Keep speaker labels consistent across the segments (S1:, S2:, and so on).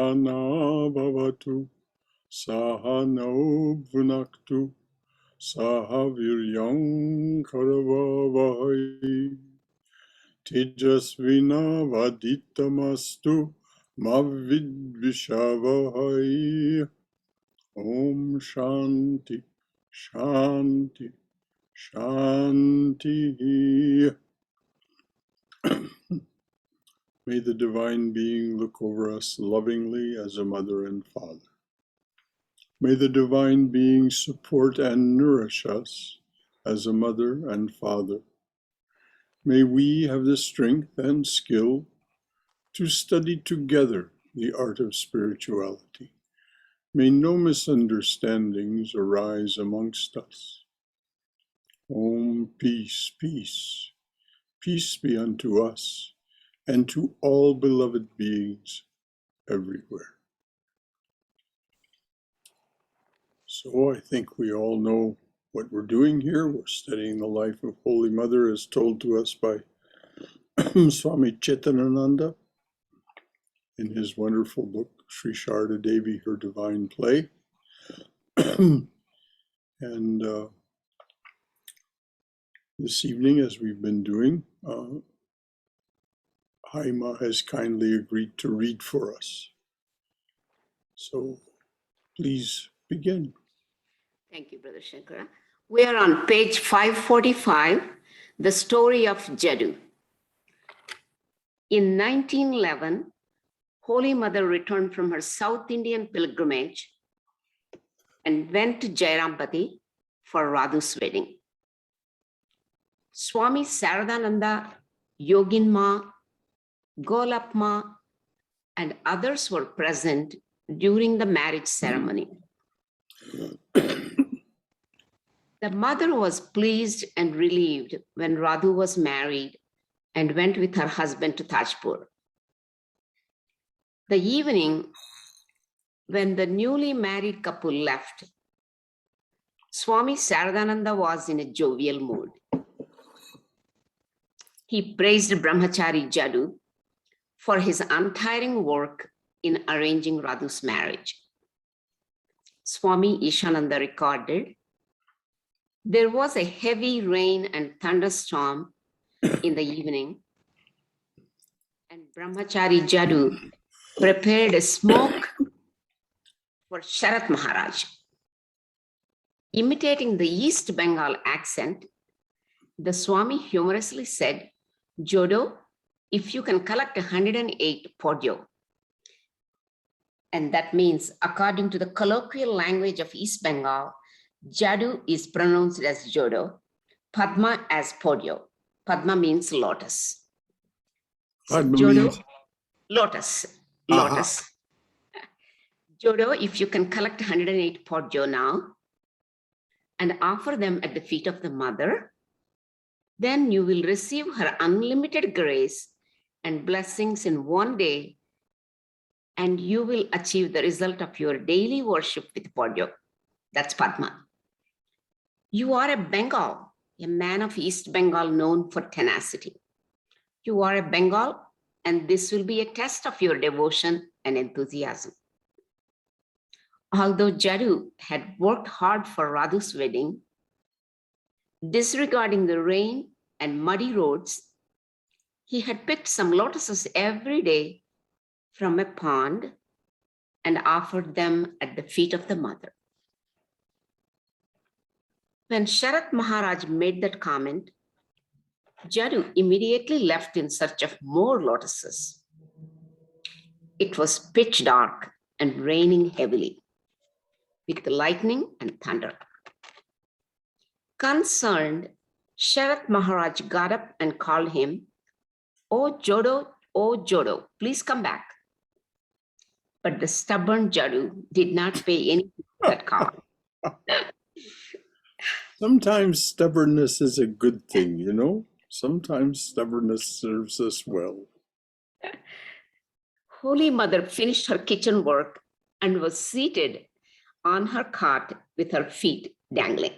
S1: Sahana Bhavatu Sahano Bhunaktu Sahaviryam Karavavahai Tejasvina Vaditamastu Mavidvishavahai. Om Shanti Shanti Shanti. May the Divine Being look over us lovingly as a mother and father. May the Divine Being support and nourish us as a mother and father. May we have the strength and skill to study together the art of spirituality. May no misunderstandings arise amongst us. Om, peace, peace. Peace be unto us and to all beloved beings everywhere. So I think we all know what we're doing here. We're studying the life of Holy Mother as told to us by Swami Chetanananda in his wonderful book, Sri Sarada Devi, Her Divine Play. And this evening, as we've been doing, Haima has kindly agreed to read for us. So please begin.
S2: Thank you, Brother Shankara. We are on page 545, the story of Jadu. In 1911, Holy Mother returned from her South Indian pilgrimage and went to Jairampati for Radhu's wedding. Swami Saradananda, Yoginma, Golapma, and others were present during the marriage ceremony. The mother was pleased and relieved when Radhu was married and went with her husband to Tajpur. The evening, when the newly married couple left, Swami Saradananda was in a jovial mood. He praised Brahmachari Jadu for his untiring work in arranging Radhu's marriage. Swami Ishananda recorded, there was a heavy rain and thunderstorm in the evening, and Brahmachari Jadu prepared a smoke for Sharat Maharaj. Imitating the East Bengal accent, the Swami humorously said, Jodo, if you can collect 108 podyo, and that means, according to the colloquial language of East Bengal, Jadu is pronounced as Jodo, Padma as Podyo. Padma means lotus.
S1: Padma
S2: Jodo,
S1: means
S2: lotus. Jodo, if you can collect 108 Podyo now and offer them at the feet of the mother, then you will receive her unlimited grace and blessings in one day, and you will achieve the result of your daily worship with Podyo. That's Padma. You are a Bengal, a man of East Bengal known for tenacity. You are a Bengal, and this will be a test of your devotion and enthusiasm. Although Jadu had worked hard for Radhu's wedding, disregarding the rain and muddy roads, he had picked some lotuses every day from a pond and offered them at the feet of the mother. When Sharat Maharaj made that comment, Jadu immediately left in search of more lotuses. It was pitch dark and raining heavily, with lightning and thunder. Concerned, Sharat Maharaj got up and called him, oh Jodo, please come back. But the stubborn Jadu did not pay any to that call.
S1: sometimes stubbornness is a good thing, you know? Sometimes stubbornness serves us well.
S2: Holy Mother finished her kitchen work and was seated on her cot with her feet dangling.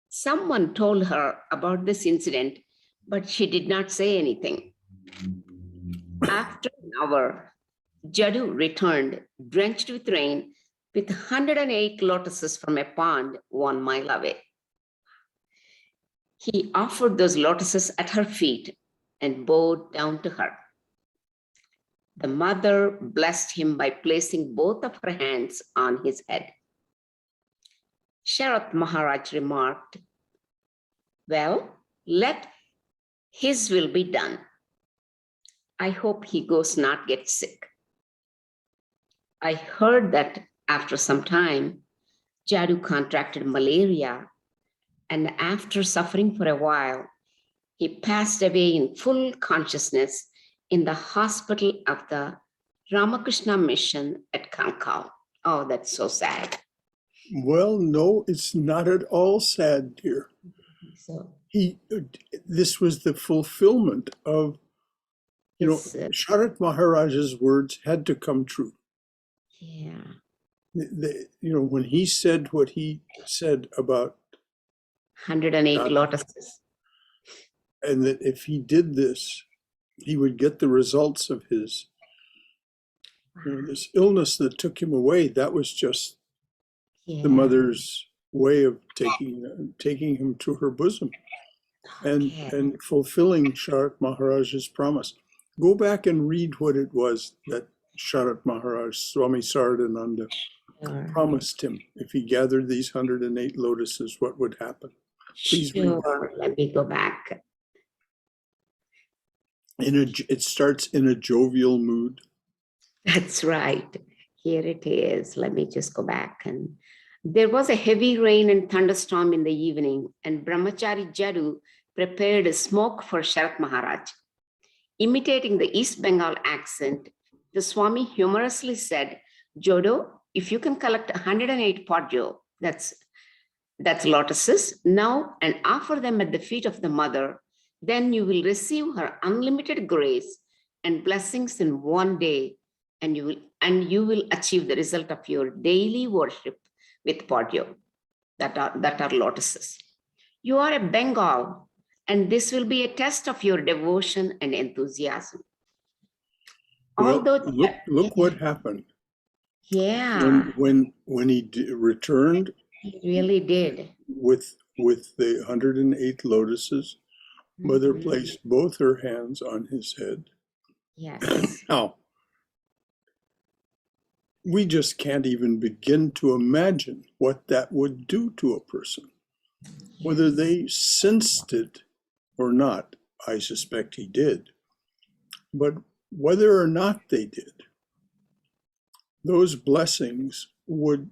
S2: Someone told her about this incident, but she did not say anything. After an hour, Jadu returned, drenched with rain, with 108 lotuses from a pond 1 mile away. He offered those lotuses at her feet and bowed down to her. The mother blessed him by placing both of her hands on his head. Sharat Maharaj remarked, "Well, let his will be done. I hope he goes not get sick." I heard that after some time, Jadu contracted malaria, and after suffering for a while, he passed away in full consciousness in the hospital of the Ramakrishna Mission at Kankal. Oh, that's so sad.
S1: Well, no, it's not at all sad, dear.
S2: So
S1: This was the fulfillment of,
S2: it's,
S1: Sharat Maharaj's words had to come true.
S2: yeah.
S1: When he said what he said about
S2: 108
S1: God,
S2: lotuses.
S1: and that if he did this, he would get the results of his, this illness that took him away. That was just the mother's way of taking him to her bosom and fulfilling Sharat Maharaj's promise. Go back and read what it was that Sharat Maharaj, Swami Saradananda, promised him. If he gathered these 108 lotuses, what would happen? Please read that.
S2: Let me go back.
S1: It starts in a jovial mood.
S2: That's right. Here it is. Let me just go back. And there was a heavy rain and thunderstorm in the evening, and Brahmachari Jadu prepared a smoke for Sharat Maharaj. Imitating the East Bengal accent, the Swami humorously said, "Jodo, if you can collect 108 podjo, that's lotuses, now and offer them at the feet of the mother, then you will receive her unlimited grace and blessings in one day, and you will achieve the result of your daily worship with podjo, that are lotuses. You are a Bengal, and this will be a test of your devotion and enthusiasm."
S1: Well, look what happened.
S2: Yeah.
S1: When he returned,
S2: He really did.
S1: with the 108 lotuses, Mother placed both her hands on his head.
S2: Yes.
S1: Now, we just can't even begin to imagine what that would do to a person. Whether they sensed it or not, I suspect he did. But whether or not they did, those blessings would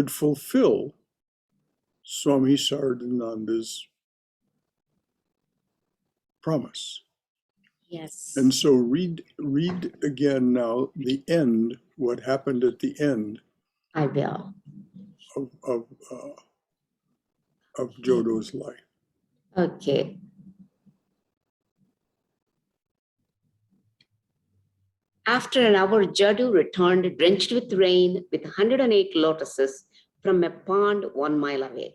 S1: fulfill Swami Saradananda's promise.
S2: Yes.
S1: And so read again now the end, what happened at the end.
S2: I will.
S1: Of Jodo's life.
S2: Okay. After an hour, Jadu returned, drenched with rain, with 108 lotuses from a pond 1 mile away.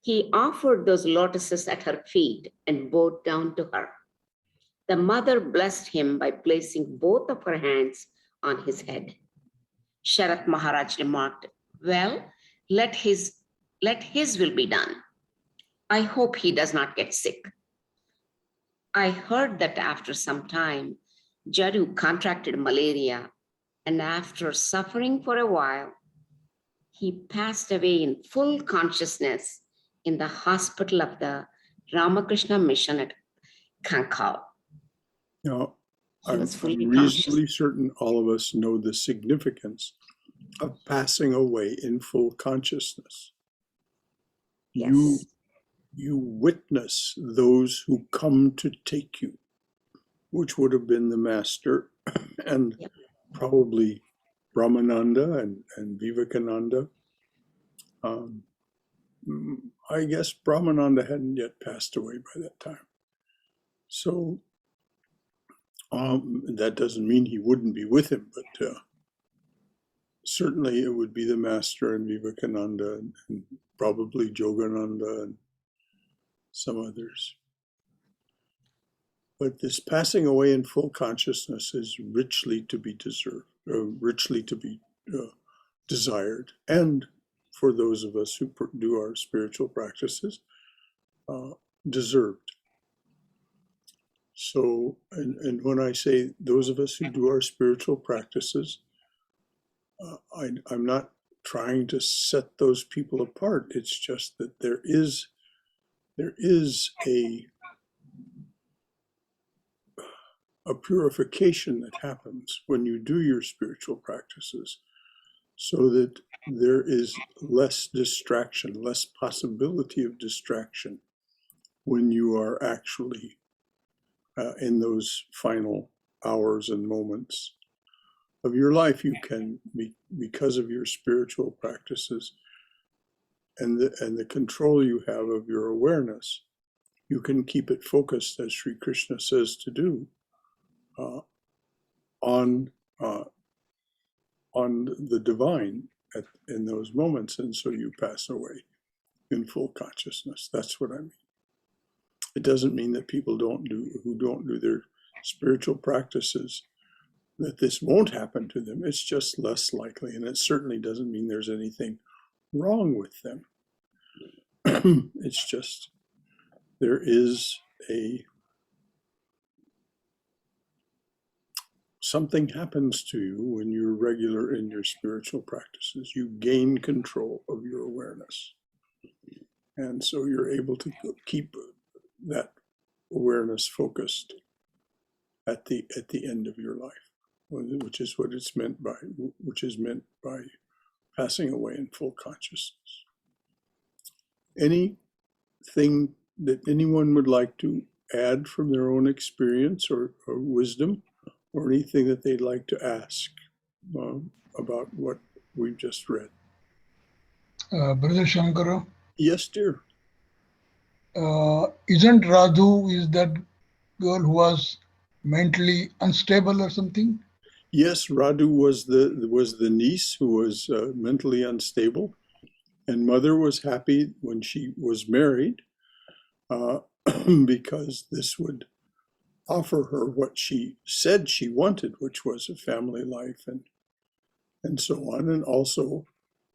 S2: He offered those lotuses at her feet and bowed down to her. The mother blessed him by placing both of her hands on his head. Sharat Maharaj remarked, "Well, let his will be done. I hope he does not get sick." I heard that after some time, Jadu contracted malaria, and after suffering for a while, he passed away in full consciousness in the hospital of the Ramakrishna Mission at Kankal.
S1: Now, I'm reasonably certain all of us know the significance of passing away in full consciousness.
S2: Yes.
S1: You witness those who come to take you, which would have been the master and probably Brahmananda and Vivekananda. I guess Brahmananda hadn't yet passed away by that time. So that doesn't mean he wouldn't be with him, but certainly it would be the master and Vivekananda and probably Jogananda and some others. But this passing away in full consciousness is richly to be deserved, richly to be desired. And for those of us who do our spiritual practices, deserved. So, and when I say those of us who do our spiritual practices, I'm not trying to set those people apart. It's just that there is a purification that happens when you do your spiritual practices, so that there is less distraction, less possibility of distraction when you are actually in those final hours and moments of your life. You can, because of your spiritual practices and the control you have of your awareness, you can keep it focused, as Sri Krishna says to do, on the divine in those moments, and so you pass away in full consciousness. That's what I mean. It doesn't mean that people who don't do their spiritual practices, that this won't happen to them. It's just less likely, and it certainly doesn't mean there's anything wrong with them. It's just there is something happens to you when you're regular in your spiritual practices. You gain control of your awareness, and so you're able to keep that awareness focused at the end of your life, which is what it's meant by, passing away in full consciousness. Anything that anyone would like to add from their own experience or wisdom, or anything that they'd like to ask about what we've just read?
S3: Brother Shankara?
S1: Yes, dear.
S3: Isn't Radhu is that girl who was mentally unstable or something?
S1: Yes, Radhu was the niece who was mentally unstable, and mother was happy when she was married, because this would offer her what she said she wanted, which was a family life and so on. And also,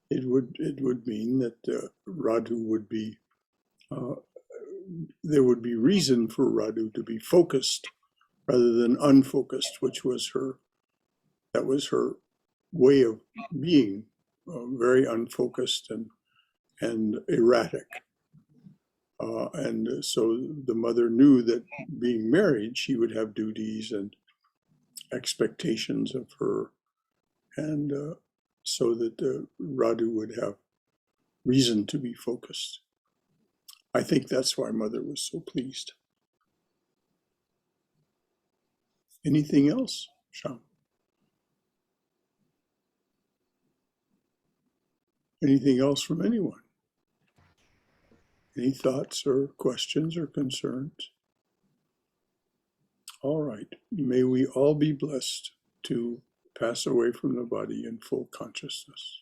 S1: it would mean that Radhu would be there would be reason for Radhu to be focused rather than unfocused, which was her way of being, very unfocused and erratic. And so the mother knew that being married, she would have duties and expectations of her, and so that Radhu would have reason to be focused. I think that's why mother was so pleased. Anything else, Sham? Anything else from anyone? Any thoughts or questions or concerns? All right. May we all be blessed to pass away from the body in full consciousness.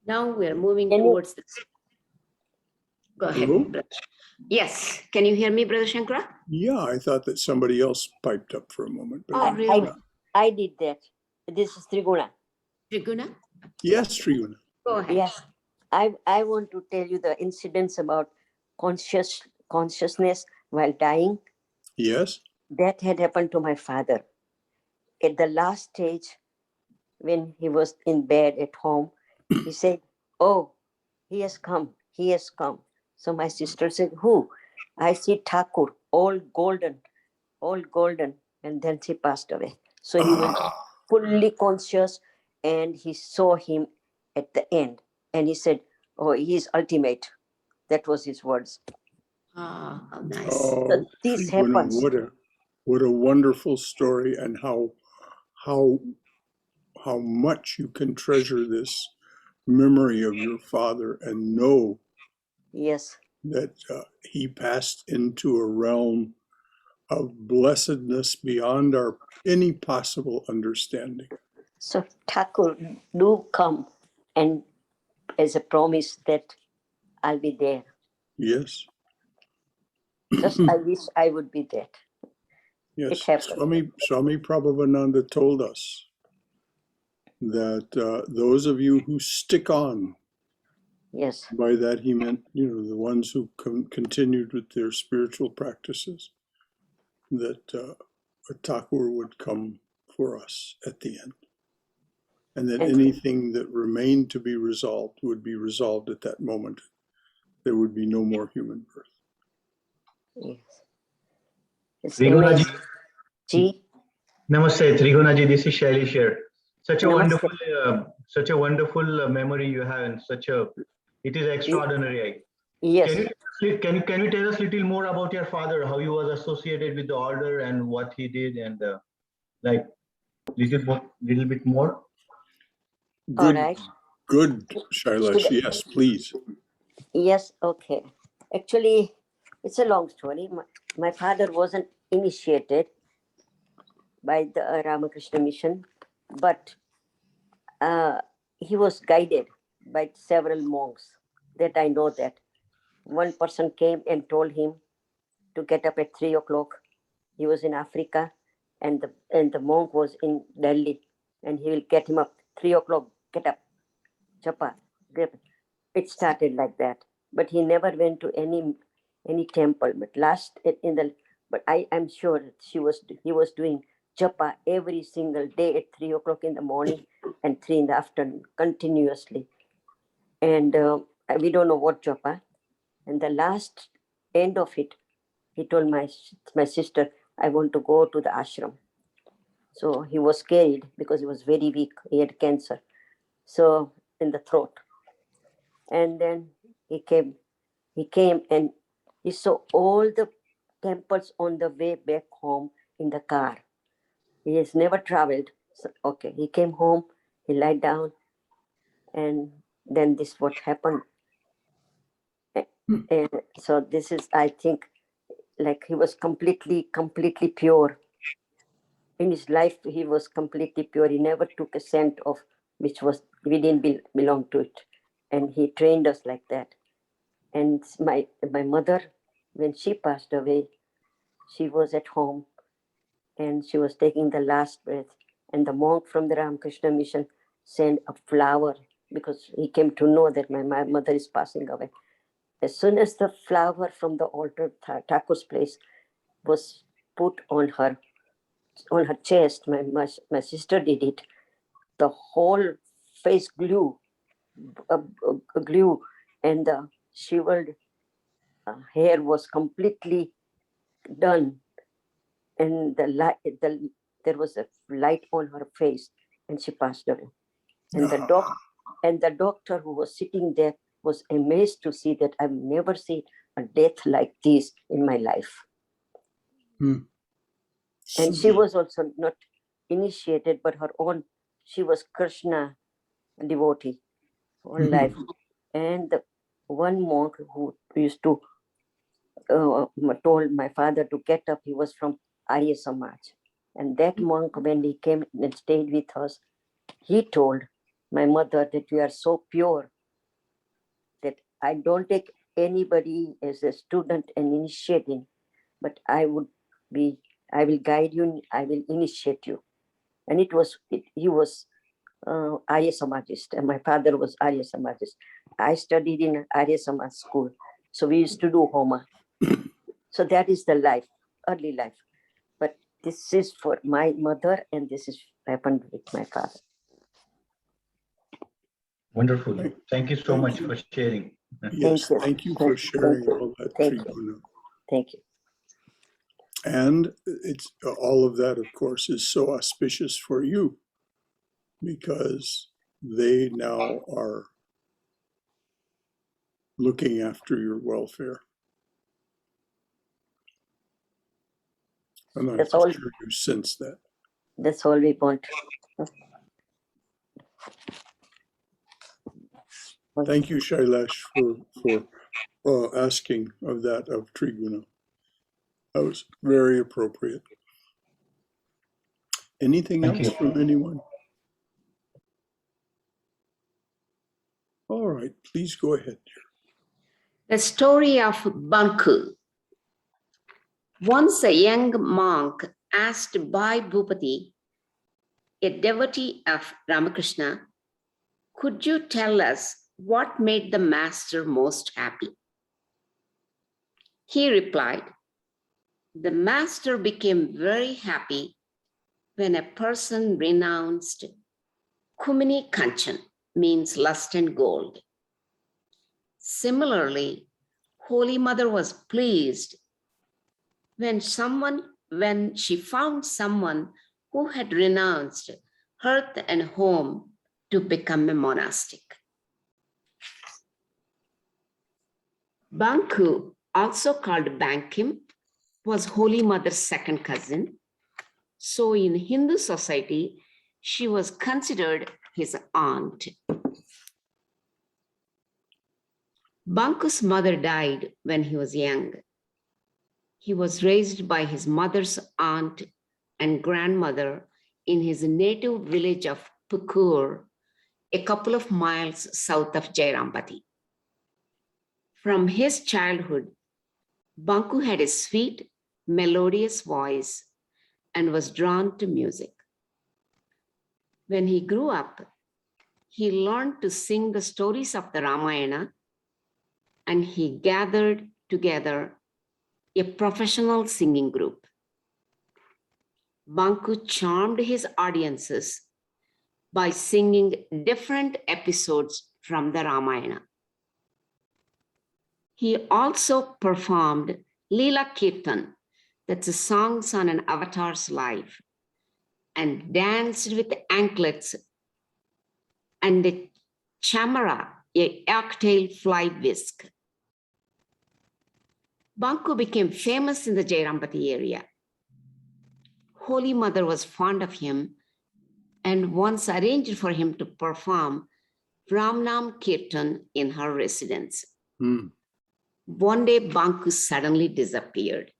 S2: Now we're moving towards this. Go ahead.
S1: Hello?
S2: Brother. Yes. Can you hear me, Brother Shankara?
S1: Yeah, I thought that somebody else piped up for a moment. But
S2: Oh, really?
S4: I did that. This is Triguna.
S2: Triguna?
S1: Yes, Triguna.
S2: Go ahead.
S4: Yes. I want to tell you the incidents about consciousness while dying.
S1: Yes.
S4: That had happened to my father. At the last stage, when he was in bed at home, he said, "Oh, he has come. He has come." So my sister said, "Who?" I see Thakur, all golden. And then he passed away. So he was fully conscious, and he saw him at the end. And he said, "Oh, he is ultimate." That was his words.
S2: Oh, how nice.
S1: Oh,
S4: So this
S1: Triguna,
S4: happens.
S1: what a wonderful story, and how much you can treasure this memory of your father and know
S4: Yes.
S1: that he passed into a realm of blessedness beyond any possible understanding.
S4: So Thakur, do come, and as a promise that I'll be there.
S1: Yes.
S4: Just I wish I would be that. It
S1: Yes,
S4: happened.
S1: Swami Prabhupada told us that those of you who stick on,
S4: Yes.
S1: by that he meant, the ones who continued with their spiritual practices, that a Thakur would come for us at the end. And that
S4: And-
S1: anything that remained to be resolved would be resolved at that moment. There would be no more human birth.
S4: Yes. It's
S5: Trigunaji,
S4: amazing. Ji,
S5: Namaste, Trigunaji. This is Shailesh here. Such a
S4: Namaste.
S5: wonderful memory you have, and it is extraordinary.
S4: Yes.
S5: Can you tell us a little more about your father, how he was associated with the order and what he did, and little bit more?
S4: All
S1: Good,
S4: right.
S1: good, Shailesh. Yes, please.
S4: Yes. Okay. Actually, it's a long story. My father wasn't initiated by the Ramakrishna mission, but he was guided by several monks. That I know that. One person came and told him to get up at 3 o'clock. He was in Africa, and the monk was in Delhi, and he will get him up 3 o'clock. Get up, chapa. It started like that, but he never went to any temple. But I am sure he was doing japa every single day at 3 o'clock in the morning and 3 in the afternoon continuously, and we don't know what japa. And the last end of it, he told my sister, I want to go to the ashram. So he was scared because he was very weak. He had cancer, so in the throat. And then he came and he saw all the temples on the way back home in the car. He has never traveled. So, okay, he came home, he lied down, and then this what happened. And so this is, I think, like he was completely pure. In his life, he was completely pure. He never took a cent of which was we didn't belong to it. And he trained us like that. And my mother, when she passed away, she was at home and she was taking the last breath. And the monk from the Ramakrishna mission sent a flower because he came to know that my mother is passing away. As soon as the flower from the altar, Thakur's place, was put on her chest, my sister did it. The whole face glue, and the shivered hair was completely done, and there was a light on her face, and she passed away. And the doctor who was sitting there was amazed to see that I've never seen a death like this in my life. And she was also not initiated, but she was Krishna devotee all life. And the one monk who used to told my father to get up, he was from Arya Samaj. And that monk, when he came and stayed with us, he told my mother that you are so pure that I don't take anybody as a student and initiating, but I will guide you, I will initiate you. And he was Arya Samajist, and my father was Arya Samajist. I studied in Arya Samaj school, so we used to do Homa. So that is the life, early life. But this is for my mother, and this is happened with my father.
S5: Wonderful. Thank you so much for sharing.
S1: Yes, thank you for sharing all that, Triguna.
S4: Thank you.
S1: And it's all of that, of course, is so auspicious for you because they now are looking after your welfare. And I'm sure you sense that.
S4: That's all we want.
S1: Thank you, Shailesh, for asking of that of Triguna. That was very appropriate. Anything else from anyone? All right, please go ahead.
S2: The story of Banku. Once a young monk asked Bhai Bhupati, a devotee of Ramakrishna, could you tell us what made the master most happy? He replied, the master became very happy when a person renounced Kumini Kanchan, means lust and gold. Similarly, Holy Mother was pleased when she found someone who had renounced hearth and home to become a monastic. Banku, also called Bankim, was Holy Mother's second cousin. So in Hindu society, she was considered his aunt. Banku's mother died when he was young. He was raised by his mother's aunt and grandmother in his native village of Pukur, a couple of miles south of Jairampati. From his childhood, Banku had a sweet, melodious voice and was drawn to music. When he grew up, he learned to sing the stories of the Ramayana, and he gathered together a professional singing group. Banku charmed his audiences by singing different episodes from the Ramayana. He also performed Leela Kirtan, that's a songs on an avatar's life, and danced with anklets and a chamara, a yak-tail fly whisk. Banku became famous in the Jairampati area. Holy Mother was fond of him and once arranged for him to perform Ramnam Kirtan in her residence. One day, Banku suddenly disappeared.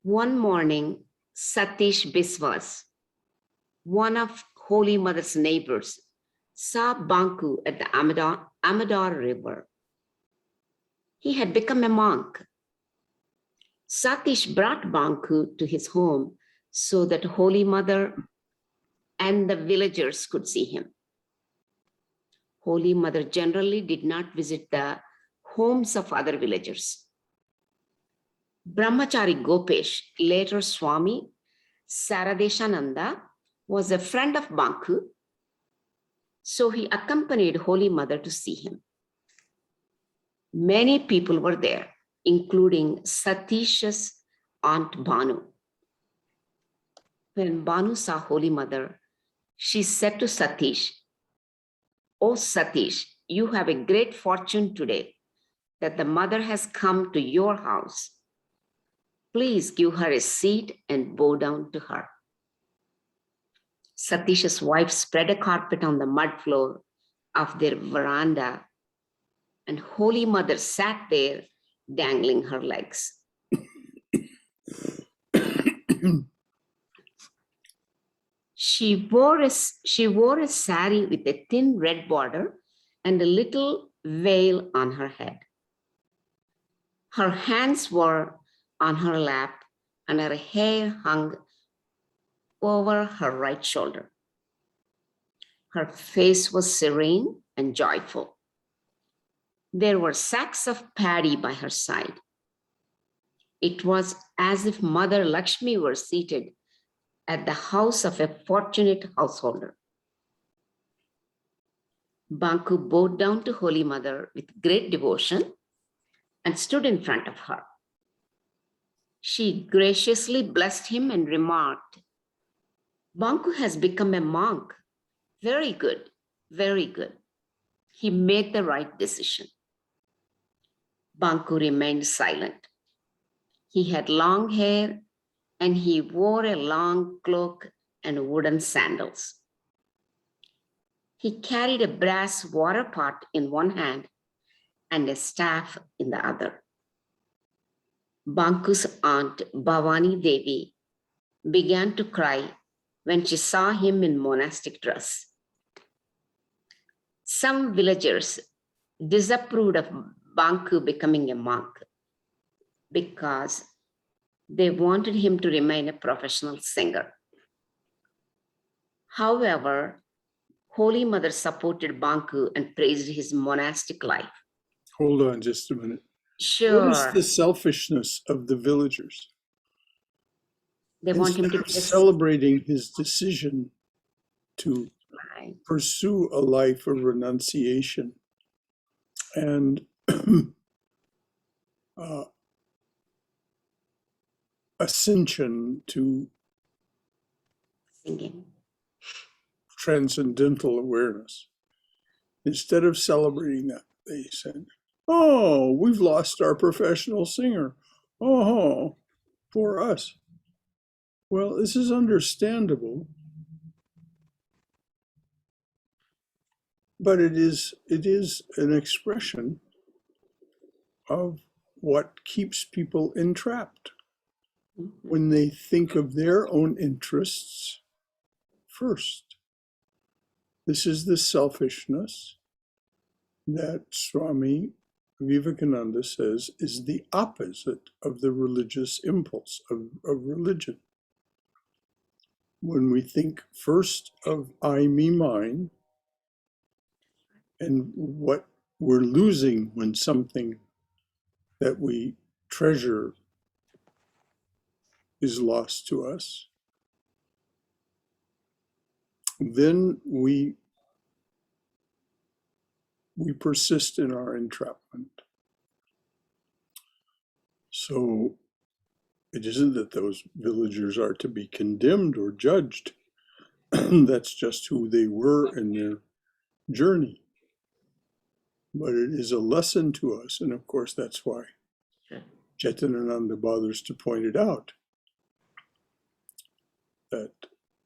S2: One morning, Satish Biswas, one of Holy Mother's neighbors, saw Banku at the Amador River. He had become a monk. Satish brought Banku to his home so that Holy Mother and the villagers could see him. Holy Mother generally did not visit the homes of other villagers. Brahmachari Gopesh, later Swami Saradeshananda, was a friend of Banku, so he accompanied Holy Mother to see him. Many people were there, including Satish's aunt Banu. When Banu saw Holy Mother, she said to Satish, "Oh Satish, you have a great fortune today that the mother has come to your house. Please give her a seat and bow down to her." Satish's wife spread a carpet on the mud floor of their veranda, and Holy Mother sat there dangling her legs. She wore a sari with a thin red border and a little veil on her head. Her hands were on her lap and her hair hung over her right shoulder. Her face was serene and joyful. There were sacks of paddy by her side. It was as if Mother Lakshmi were seated at the house of a fortunate householder. Banku bowed down to Holy Mother with great devotion and stood in front of her. She graciously blessed him and remarked, "Banku has become a monk. Very good, very good. He made the right decision." Banku remained silent. He had long hair and he wore a long cloak and wooden sandals. He carried a brass water pot in one hand and a staff in the other. Banku's aunt, Bhavani Devi, began to cry when she saw him in monastic dress. Some villagers disapproved of Banku becoming a monk. because they wanted him to remain a professional singer. However, Holy Mother supported Banku and praised his monastic life.
S1: Hold on just a minute.
S2: Sure.
S1: What is the selfishness of the villagers?
S2: They want him to
S1: Instead of celebrating his decision to
S2: Right.
S1: pursue a life of renunciation and ascension to
S2: Singing.
S1: transcendental awareness. Instead of celebrating that, they said, "Oh, we've lost our professional singer. Oh, for us." Well, this is understandable, but it is an expression of what keeps people entrapped when they think of their own interests first. This is the selfishness that Swami Vivekananda says is the opposite of the religious impulse of religion. When we think first of I, me, mine, and what we're losing when something that we treasure is lost to us, then we persist in our entrapment. So it isn't that those villagers are to be condemned or judged. That's just who they were in their journey. But it is a lesson to us, and of course that's why Chaitanananda bothers to point it out, that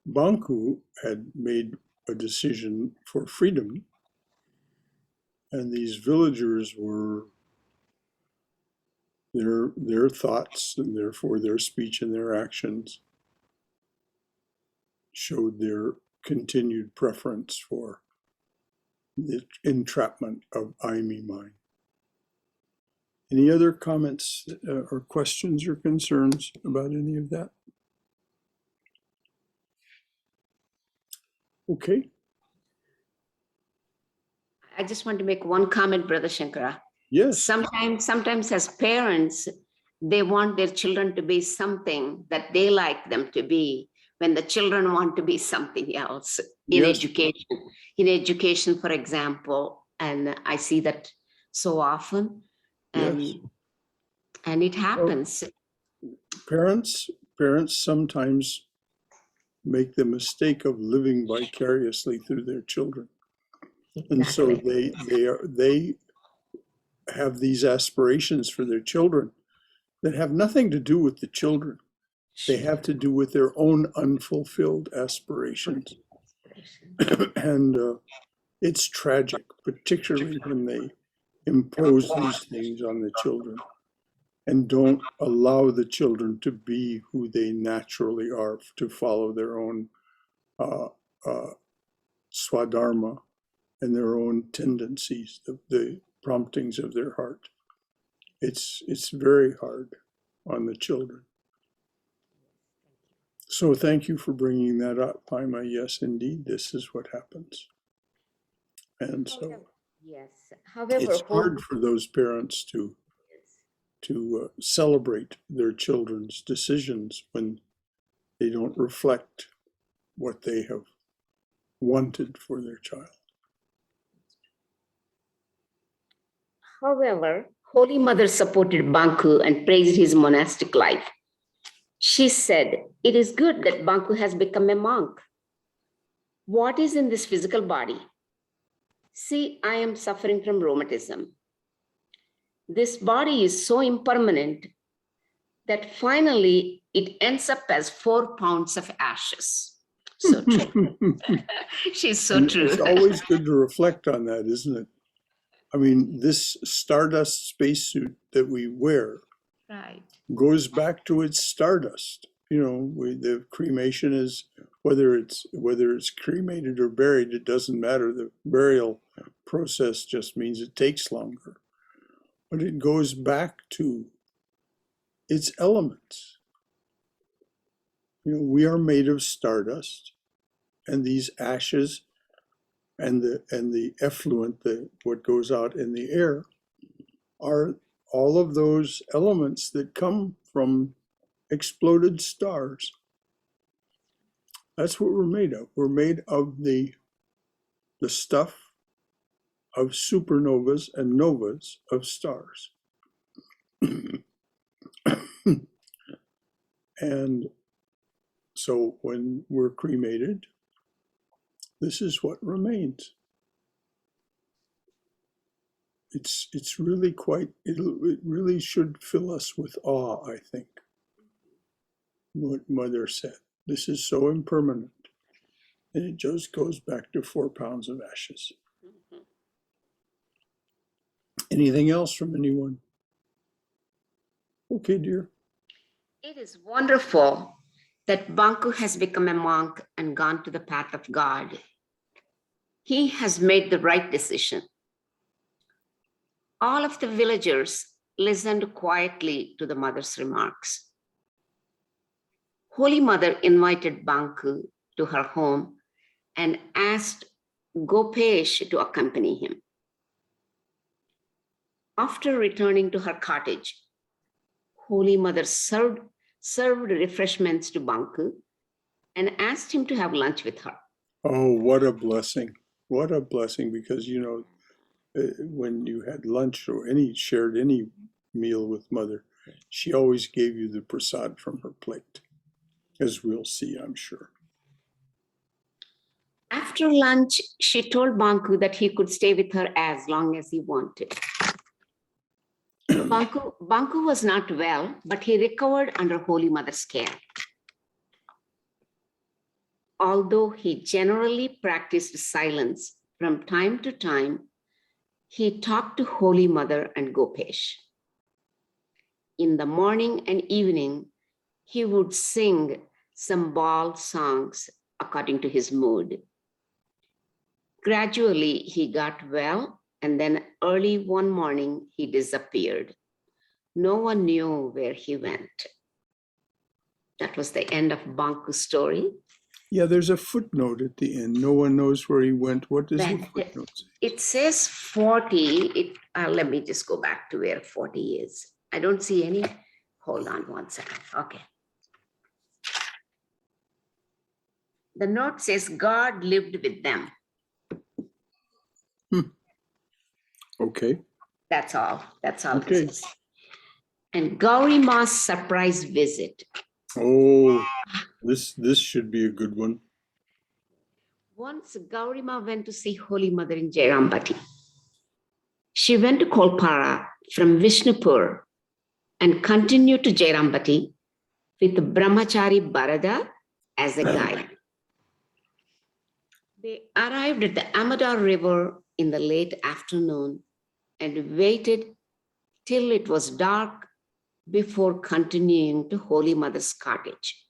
S1: Banku had made a decision for freedom, and these villagers were, their thoughts and therefore their speech and their actions showed their continued preference for the entrapment of I, me, mine. Any other comments or questions or concerns about any of that? Okay.
S2: I just want to make one comment, Brother Shankara.
S1: Yes.
S2: Sometimes as parents, they want their children to be something that they like them to be, when the children want to be something else in
S1: Yes.
S2: education. In education, for example, and I see that so often, and
S1: Yes.
S2: and it happens.
S1: Parents sometimes make the mistake of living vicariously through their children. And so they have these aspirations for their children that have nothing to do with the children. They have to do with their own unfulfilled aspirations. And it's tragic, particularly when they impose these things on the children and don't allow the children to be who they naturally are, to follow their own swadharma and their own tendencies, the promptings of their heart. It's very hard on the children. So thank you for bringing that up, Paima. Yes, indeed, this is what happens. And so
S2: Yes. However,
S1: it's hard for those parents to celebrate their children's decisions when they don't reflect what they have wanted for their child.
S2: However, Holy Mother supported Banku and praised his monastic life. She said, "It is good that Banku has become a monk. What is in this physical body? See, I am suffering from rheumatism. This body is so impermanent that finally it ends up as 4 pounds of ashes." So true. She's so
S1: And
S2: true.
S1: it's always good to reflect on that, isn't it? I mean, this stardust spacesuit that we wear
S2: Right.
S1: goes back to its stardust. You know, the cremation is, whether it's cremated or buried, it doesn't matter. The burial process just means it takes longer. But it goes back to It's elements. We are made of stardust, and these ashes and the effluent, what goes out in the air, are all of those elements that come from exploded stars. That's what we're made of. We're made of the stuff of supernovas and novas of stars. And so when we're cremated, this is what remains. It's really it really should fill us with awe, I think, what Mother said. This is so impermanent. And it just goes back to 4 pounds of ashes. Anything else from anyone? Okay, dear.
S2: It is wonderful that Banku has become a monk and gone to the path of God. He has made the right decision. All of the villagers listened quietly to the mother's remarks. Holy Mother invited Banku to her home and asked Gopesh to accompany him. After returning to her cottage, Holy Mother served refreshments to Banku and asked him to have lunch with her.
S1: Oh, what a blessing. What a blessing, because, when you had lunch or shared any meal with Mother, she always gave you the prasad from her plate, as we'll see, I'm sure.
S2: After lunch, she told Banku that he could stay with her as long as he wanted. Banku was not well, but he recovered under Holy Mother's care. Although he generally practiced silence from time to time, he talked to Holy Mother and Gopesh. In the morning and evening, he would sing some ball songs according to his mood. Gradually, he got well, and then early one morning, he disappeared. No one knew where he went. That was the end of Banku's story.
S1: Yeah, there's a footnote at the end. No one knows where he went. What does the footnote say?
S2: It says 40. Let me just go back to where 40 is. I don't see any. Hold on one second. Okay. The note says God lived with them.
S1: Okay.
S2: That's all. That's all
S1: Okay.
S2: it says. And Gaurima's surprise visit.
S1: Oh, this should be a good one.
S2: Once Gaurima went to see Holy Mother in Jairampati. She went to Kolpara from Vishnupur and continued to Jairampati with Brahmachari Bharada as a guide. They arrived at the Amador River in the late afternoon and waited till it was dark before continuing to Holy Mother's cottage.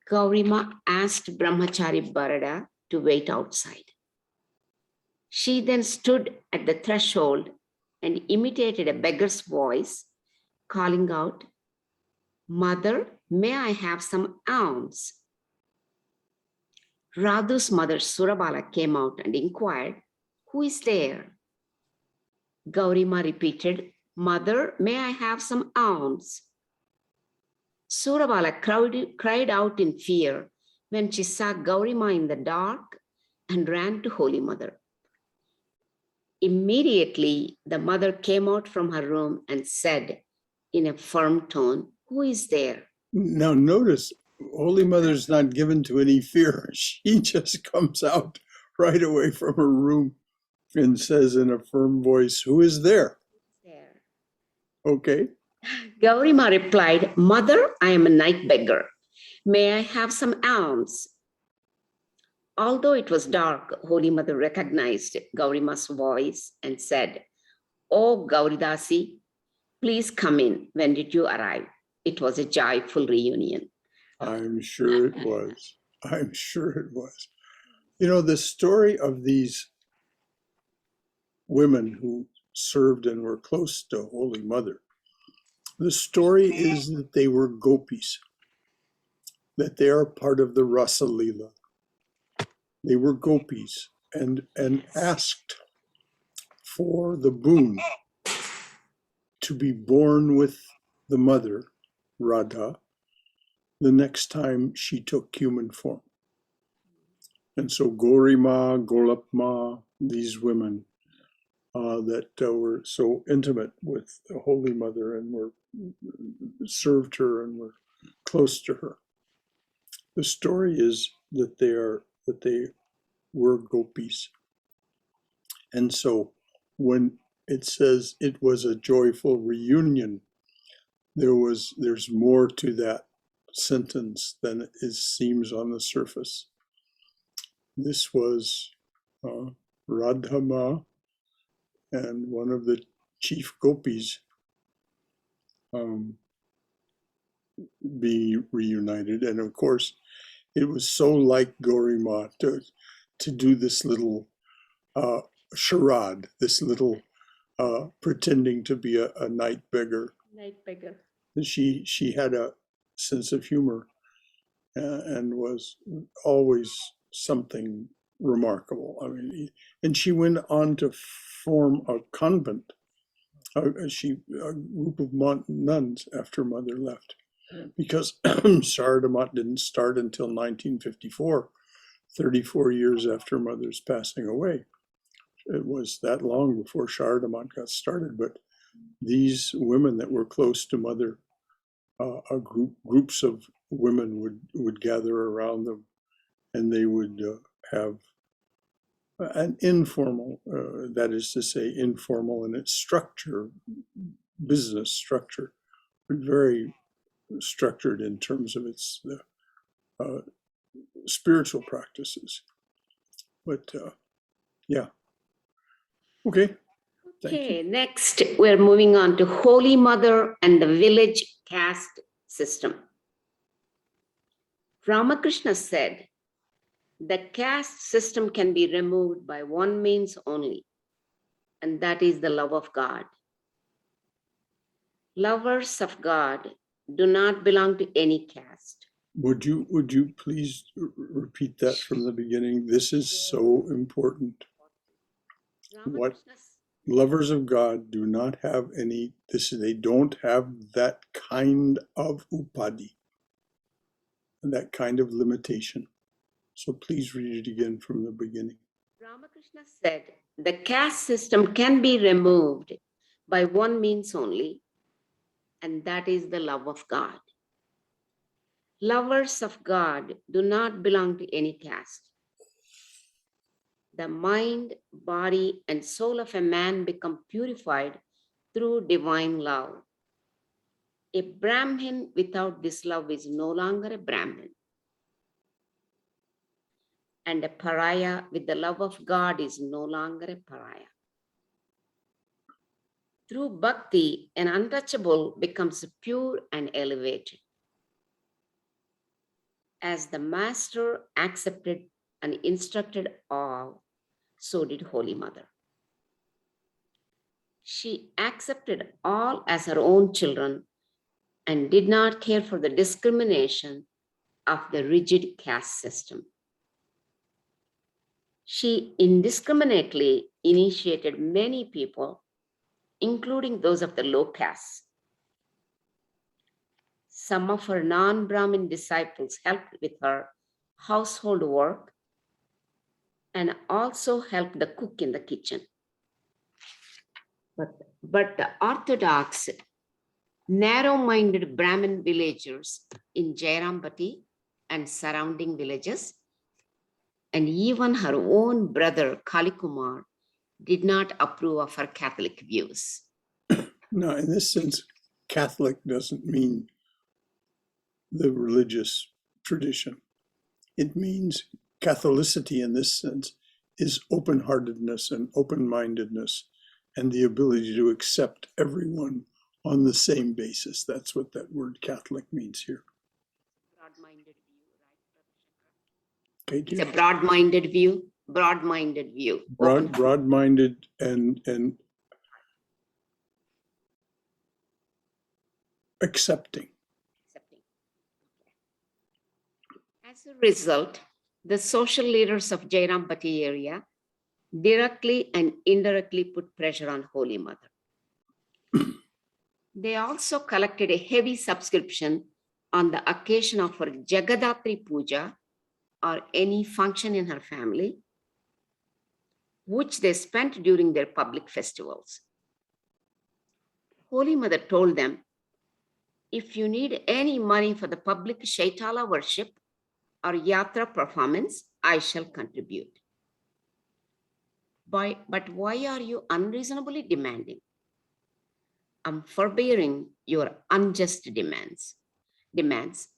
S2: Gaurima asked Brahmachari Bharada to wait outside. She then stood at the threshold and imitated a beggar's voice, calling out, "Mother, may I have some alms?" Radhu's mother Surabala came out and inquired, "Who is there?" Gaurima repeated, "Mother, may I have some alms?" Surabala cried out in fear when she saw Gaurima in the dark and ran to Holy Mother. Immediately, the mother came out from her room and said in a firm tone, "Who is there?"
S1: Now notice, Holy Mother's not given to any fear. She just comes out right away from her room and says in a firm voice, "Who is there?"
S2: There.
S1: Okay.
S2: Gaurima replied, "Mother, I am a night beggar. May I have some alms?" Although it was dark, Holy Mother recognized Gaurima's voice and said, "Oh, Gauridasi, please come in. When did you arrive?" It was a joyful reunion.
S1: I'm sure it was. I'm sure it was. The story of these women who served and were close to Holy Mother The story is that they were gopis, that they are part of the Rasa Leela. They were gopis and asked for the boon to be born with the mother, Radha, the next time she took human form. And so Gorima, Golapma, these women that were so intimate with the Holy Mother and were served her and were close to her. The story is that they were gopis. And so when it says it was a joyful reunion, there's more to that sentence than it seems on the surface. This was Radhama and one of the chief gopis be reunited. And of course, it was so like Gorima to do this little charade, this little pretending to be a night beggar.
S2: Night beggar.
S1: She had a sense of humor and was always something remarkable. I mean, and she went on to form a convent, a group of nuns after Mother left, because Sarada Devi didn't start until 1954, 34 years after Mother's passing away. It was that long before Sarada Devi got started, but these women that were close to Mother, groups of women would gather around them, and they would have an informal, that is to say, informal in its structure, business structure, but very structured in terms of its spiritual practices. But yeah. Okay.
S2: Okay, next we're moving on to Holy Mother and the village caste system. Ramakrishna said, the caste system can be removed by one means only, and that is the love of God. Lovers of God do not belong to any caste.
S1: Would you please repeat that from the beginning? This is so important. What lovers of God do not have any, they don't have that kind of upadi, that kind of limitation. So please read it again from the beginning.
S2: Ramakrishna said, the caste system can be removed by one means only, and that is the love of God. Lovers of God do not belong to any caste. The mind, body, and soul of a man become purified through divine love. A Brahmin without this love is no longer a Brahmin. And a pariah with the love of God is no longer a pariah. Through bhakti, an untouchable becomes pure and elevated. As the master accepted and instructed all, so did Holy Mother. She accepted all as her own children and did not care for the discrimination of the rigid caste system. She indiscriminately initiated many people, including those of the low caste. Some of her non-Brahmin disciples helped with her household work and also helped the cook in the kitchen. But the orthodox, narrow-minded Brahmin villagers in Jairampati and surrounding villages, and even her own brother Kalikumar, did not approve of her Catholic views.
S1: Now, in this sense, Catholic doesn't mean the religious tradition. It means Catholicity in this sense is open-heartedness and open-mindedness and the ability to accept everyone on the same basis. That's what that word Catholic means here.
S2: Broad-minded view, right,
S1: Okay,
S2: it's a broad-minded view. Broad-minded view.
S1: Broad-minded and Accepting.
S2: Accepting. As a result, the social leaders of Jairampati area directly and indirectly put pressure on Holy Mother. They also collected a heavy subscription on the occasion of her Jagadathri Puja or any function in her family, which they spent during their public festivals. Holy Mother told them, if you need any money for the public Shaitala worship or Yatra performance, I shall contribute. But why are you unreasonably demanding? I'm forbearing your unjust demands,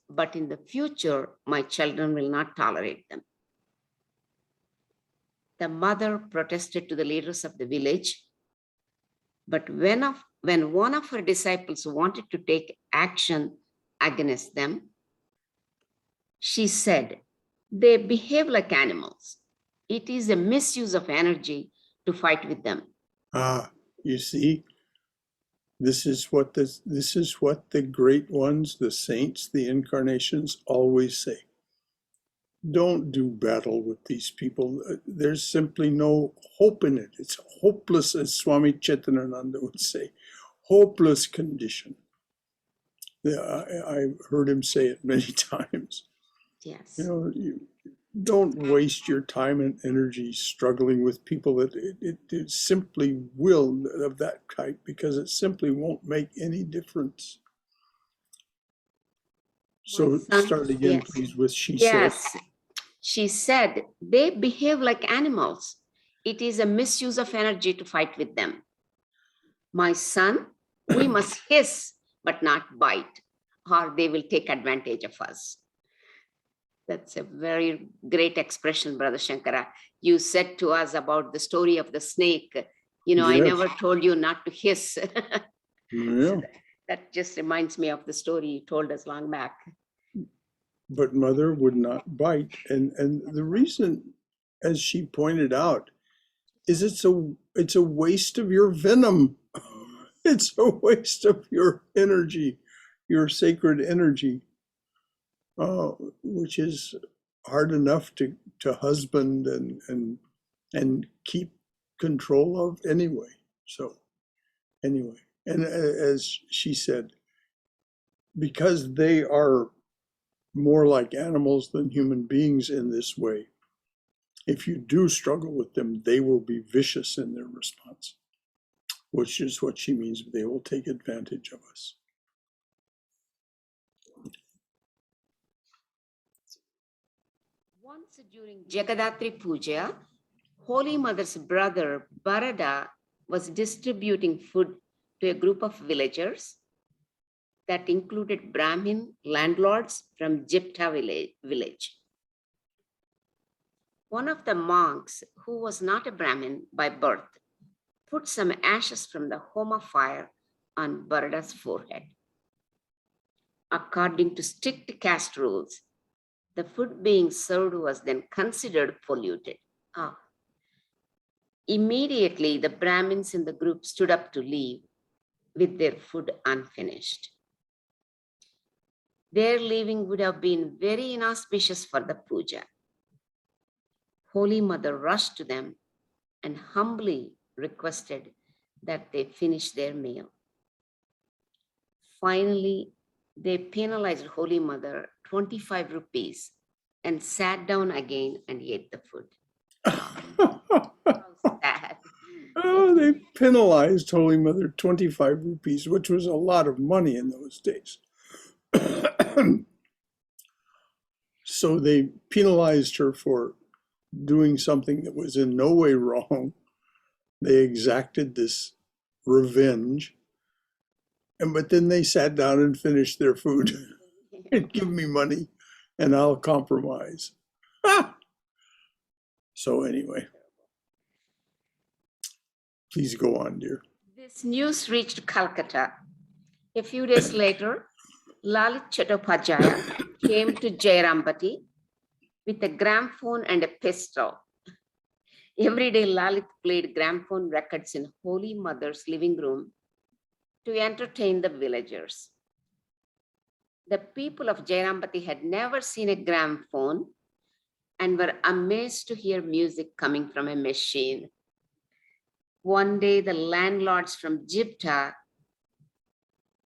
S2: but in the future, my children will not tolerate them. The mother protested to the leaders of the village, but when one of her disciples wanted to take action against them, she said, they behave like animals. It is a misuse of energy to fight with them.
S1: You see, this is what the great ones, the saints, the incarnations always say. Don't do battle with these people. There's simply no hope in it. It's hopeless, as Swami Chaitananda would say. Hopeless condition. I've heard him say it many times.
S2: Yes.
S1: You don't waste your time and energy struggling with people that it simply will of that type, because it simply won't make any difference. So start again,
S2: yes.
S1: please, with she
S2: Yes.
S1: said.
S2: She said, they behave like animals. It is a misuse of energy to fight with them. My son, we must hiss, but not bite, or they will take advantage of us. That's a very great expression, Brother Shankara. You said to us about the story of the snake. I
S1: Yes.
S2: never told you not to hiss.
S1: Yeah.
S2: So that just reminds me of the story you told us long back.
S1: But mother would not bite. And the reason, as she pointed out, is it's a waste of your venom. It's a waste of your energy, your sacred energy, which is hard enough to husband and keep control of anyway. So anyway, and as she said, because they are more like animals than human beings in this way, if you do struggle with them, they will be vicious in their response, which is what she means. They will take advantage of us.
S2: Once during Jagadathri Puja, Holy Mother's brother Sarada was distributing food to a group of villagers that included Brahmin landlords from Jipta village. One of the monks, who was not a Brahmin by birth, put some ashes from the homa fire on Sarada's forehead. According to strict caste rules, the food being served was then considered polluted. Immediately, the Brahmins in the group stood up to leave with their food unfinished. Their leaving would have been very inauspicious for the puja. Holy Mother rushed to them and humbly requested that they finish their meal. Finally, they penalized Holy Mother 25 rupees and sat down again and ate the food. How sad.
S1: Oh, they penalized Holy Mother 25 rupees, which was a lot of money in those days. So they penalized her for doing something that was in no way wrong. They exacted this revenge. But then they sat down and finished their food. And give me money and I'll compromise. So anyway, please go on, dear.
S2: This news reached Calcutta. A few days later, Lalit Chattopadhyaya came to Jairampati with a gramophone and a pistol. Every day, Lalit played gramophone records in Holy Mother's living room to entertain the villagers. The people of Jairampati had never seen a gramophone and were amazed to hear music coming from a machine. One day, the landlords from Jipta,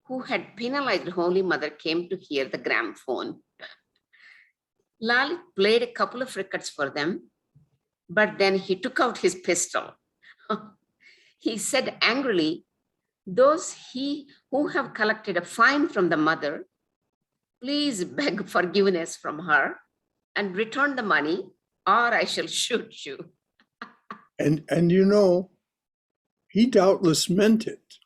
S2: who had penalized Holy Mother, came to hear the gramophone. Lalit played a couple of records for them, but then he took out his pistol. He said angrily, "Those who have collected a fine from the mother, please beg forgiveness from her and return the money, or I shall shoot you."
S1: And you know, he doubtless meant it.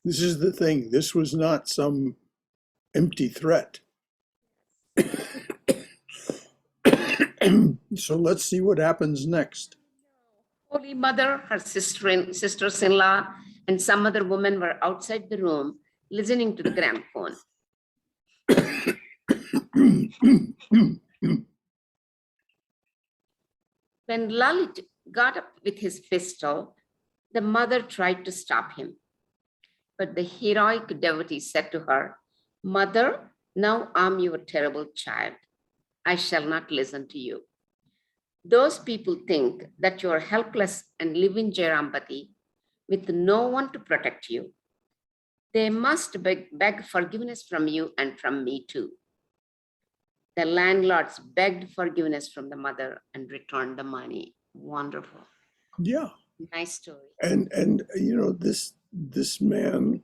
S1: This is the thing. This was not some empty threat. So let's see what happens next.
S2: Holy Mother, her sisters-in-law, and some other women were outside the room listening to the gramophone. When Lalit got up with his pistol, the mother tried to stop him. But the heroic devotee said to her, "Mother, now I'm your terrible child. I shall not listen to you. Those people think that you are helpless and live in Jairampati with no one to protect you. They must beg forgiveness from you and from me too." The landlords begged forgiveness from the mother and returned the money. Wonderful.
S1: Yeah.
S2: Nice story.
S1: And you know, this man,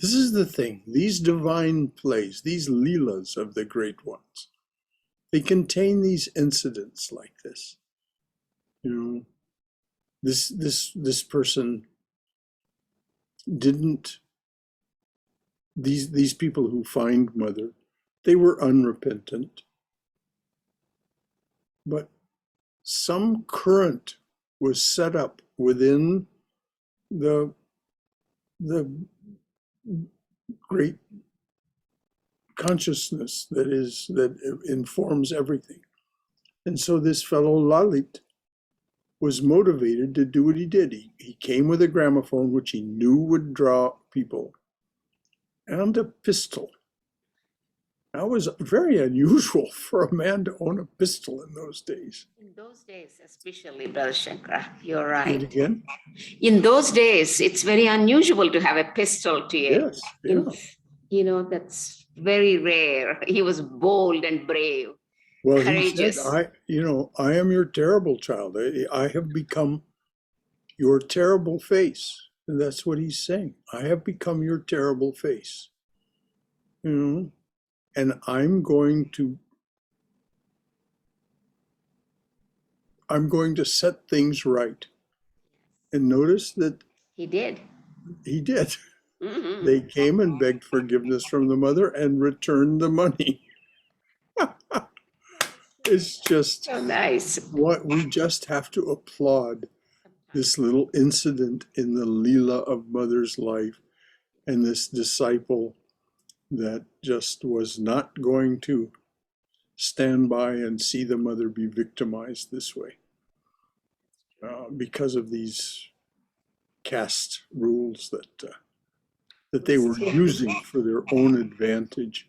S1: this is the thing. These divine plays, these leelas of the great ones, they contain these incidents like this. You know, this person didn't, these people who find mother, they were unrepentant, but some current was set up within the great consciousness that informs everything. And so this fellow Lalit was motivated to do what he did. He came with a gramophone, which he knew would draw people, and a pistol. That was very unusual for a man to own a pistol in those days.
S2: In those days, especially, Brother Shankara, you're
S1: Do it
S2: right.
S1: again?
S2: In those days, it's very unusual to have a pistol to you.
S1: Yes. Yeah.
S2: You know, that's very rare. He was bold and brave,
S1: Well,
S2: courageous.
S1: he said, I am your terrible child. I have become your terrible face. And that's what he's saying. I have become your terrible face. You know, and I'm going to set things right. And notice that
S2: He did.
S1: he did.
S2: Mhm.
S1: They came and begged forgiveness from the mother and returned the money. It's just
S2: So nice.
S1: what we just have to applaud this little incident in the Leela of mother's life, and this disciple that just was not going to stand by and see the mother be victimized this way because of these caste rules that they were using for their own advantage.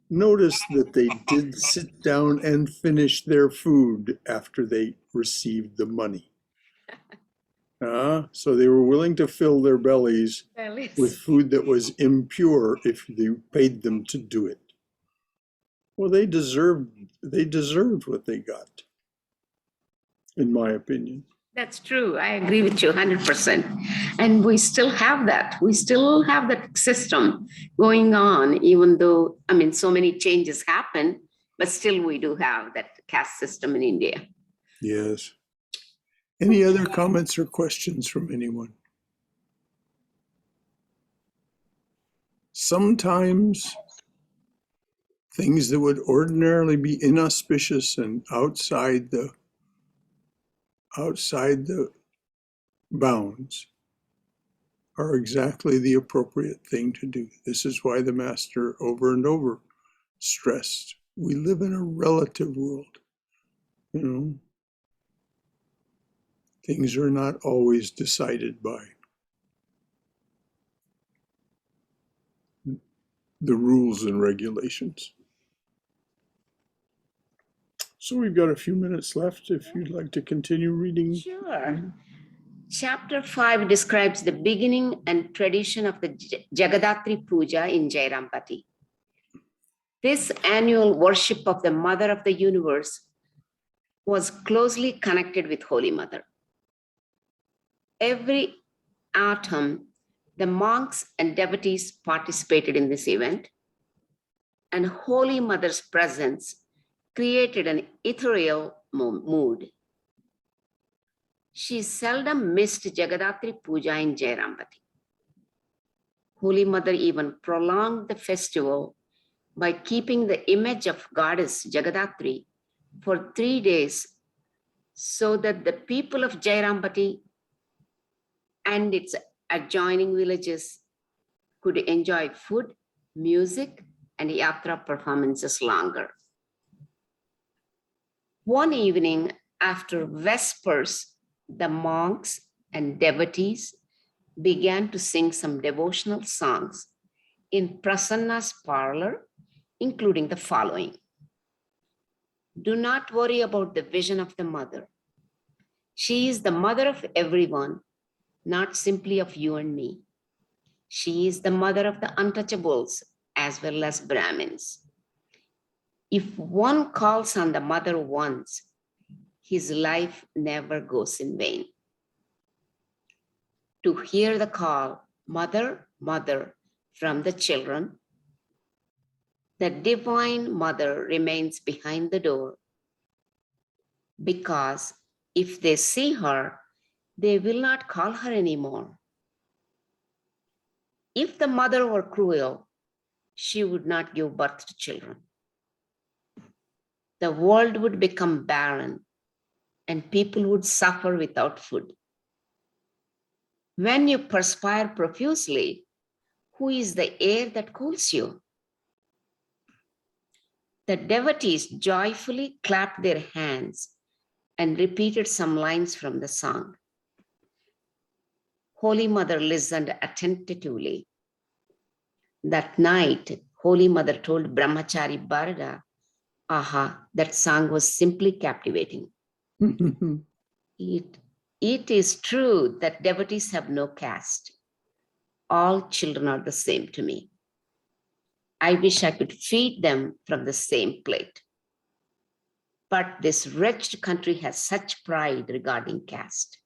S1: Notice that they did sit down and finish their food after they received the money. So they were willing to fill their bellies with food that was impure if you paid them to do it. Well, they deserved what they got, in my opinion.
S2: That's true. I agree with you 100%. And we still have that. We still have that system going on, even though, I mean, so many changes happen, but still we do have that caste system in India.
S1: Yes. Any other comments or questions from anyone? Sometimes things that would ordinarily be inauspicious and outside the bounds are exactly the appropriate thing to do. This is why the master over and over stressed, we live in a relative world. You know, things are not always decided by the rules and regulations. So we've got a few minutes left if you'd like to continue reading.
S2: Sure. Chapter 5 describes the beginning and tradition of the Jagadathri Puja in Jairampati. This annual worship of the Mother of the Universe was closely connected with Holy Mother. Every autumn, the monks and devotees participated in this event, and Holy Mother's presence created an ethereal mood. She seldom missed Jagadathri Puja in Jairampati. Holy Mother even prolonged the festival by keeping the image of goddess Jagadathri for 3 days so that the people of Jairampati and its adjoining villages could enjoy food, music, and yatra performances longer. One evening after Vespers, the monks and devotees began to sing some devotional songs in Prasanna's parlor, including the following. Do not worry about the vision of the mother. She is the mother of everyone, not simply of you and me. She is the mother of the untouchables as well as Brahmins. If one calls on the mother once, his life never goes in vain. To hear the call, mother, mother, from the children, the Divine Mother remains behind the door, because if they see her, they will not call her anymore. If the mother were cruel, she would not give birth to children. The world would become barren and people would suffer without food. When you perspire profusely, who is the air that cools you? The devotees joyfully clapped their hands and repeated some lines from the song. Holy Mother listened attentively. That night, Holy Mother told Brahmachari Bharata, aha, that song was simply captivating. It is true that devotees have no caste. All children are the same to me. I wish I could feed them from the same plate. But this wretched country has such pride regarding caste.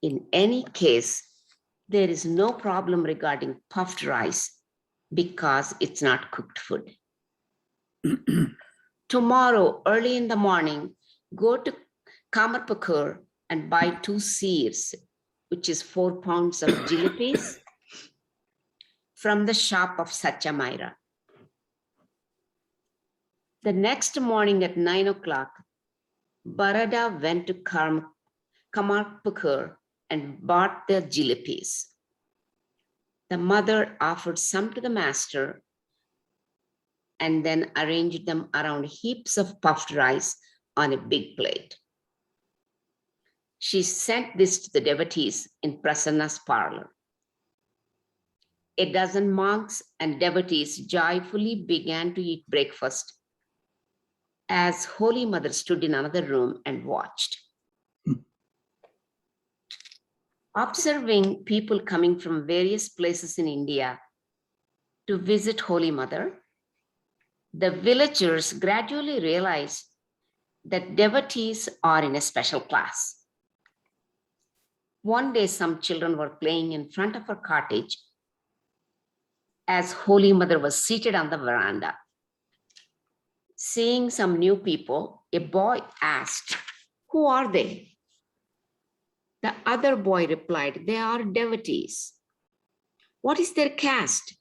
S2: In any case, there is no problem regarding puffed rice because it's not cooked food. Tomorrow, early in the morning, go to Kamarpukur and buy 2 seers, which is 4 pounds of jalees, from the shop of Satya. The next morning at 9 o'clock, Bharata went to Kamarpukur and bought the jalees. The mother offered some to the master and then arranged them around heaps of puffed rice on a big plate. She sent this to the devotees in Prasanna's parlor. A dozen monks and devotees joyfully began to eat breakfast as Holy Mother stood in another room and watched. Observing people coming from various places in India to visit Holy Mother, the villagers gradually realized that devotees are in a special class. One day, some children were playing in front of her cottage as Holy Mother was seated on the veranda. Seeing some new people, a boy asked, "Who are they?" The other boy replied, "They are devotees." "What is their caste?"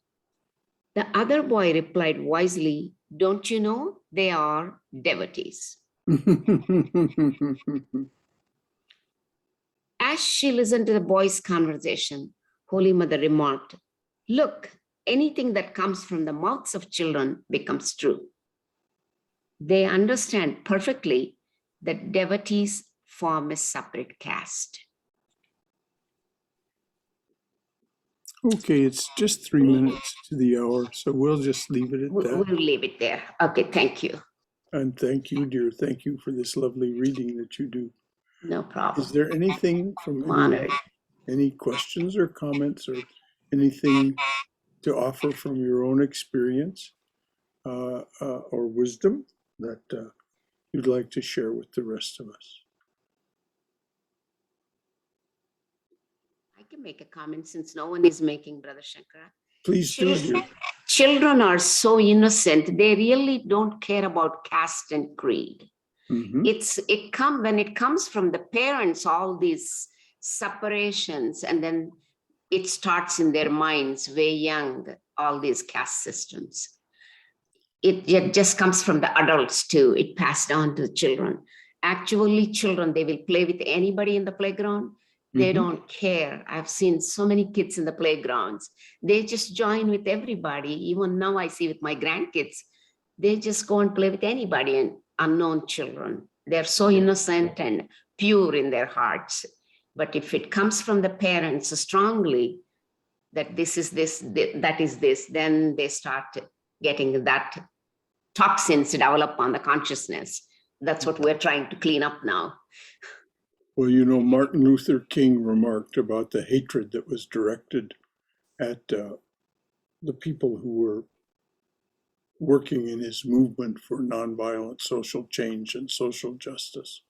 S2: The other boy replied wisely, "Don't you know? They are devotees." As she listened to the boys' conversation, Holy Mother remarked, "Look, anything that comes from the mouths of children becomes true. They understand perfectly that devotees form a separate caste."
S1: Okay, it's just 3 minutes to the hour, so we'll just leave it at
S2: We'll
S1: that.
S2: leave it there. Okay, thank you.
S1: And thank you, dear. Thank you for this lovely reading that you do.
S2: No problem.
S1: Is there anything from
S2: I'm honored.
S1: any questions or comments or anything to offer from your own experience or wisdom that you'd like to share with the rest of us?
S2: I can make a comment since no one is making, Brother Shankara.
S1: Please do, dear.
S2: Children are so innocent. They really don't care about caste and creed.
S1: Mhm.
S2: When it comes from the parents, all these separations, and then it starts in their minds way young, all these caste systems. It just comes from the adults too. It passed on to the children. Actually, children, they will play with anybody in the playground. They
S1: Mhm.
S2: don't care. I've seen so many kids in the playgrounds. They just join with everybody. Even now I see with my grandkids, they just go and play with anybody and unknown children. They're so innocent and pure in their hearts. But if it comes from the parents strongly, that this is this, that is this, then they start getting that toxins develop on the consciousness. That's what we're trying to clean up now.
S1: Well, you know, Martin Luther King remarked about the hatred that was directed at the people who were working in his movement for nonviolent social change and social justice.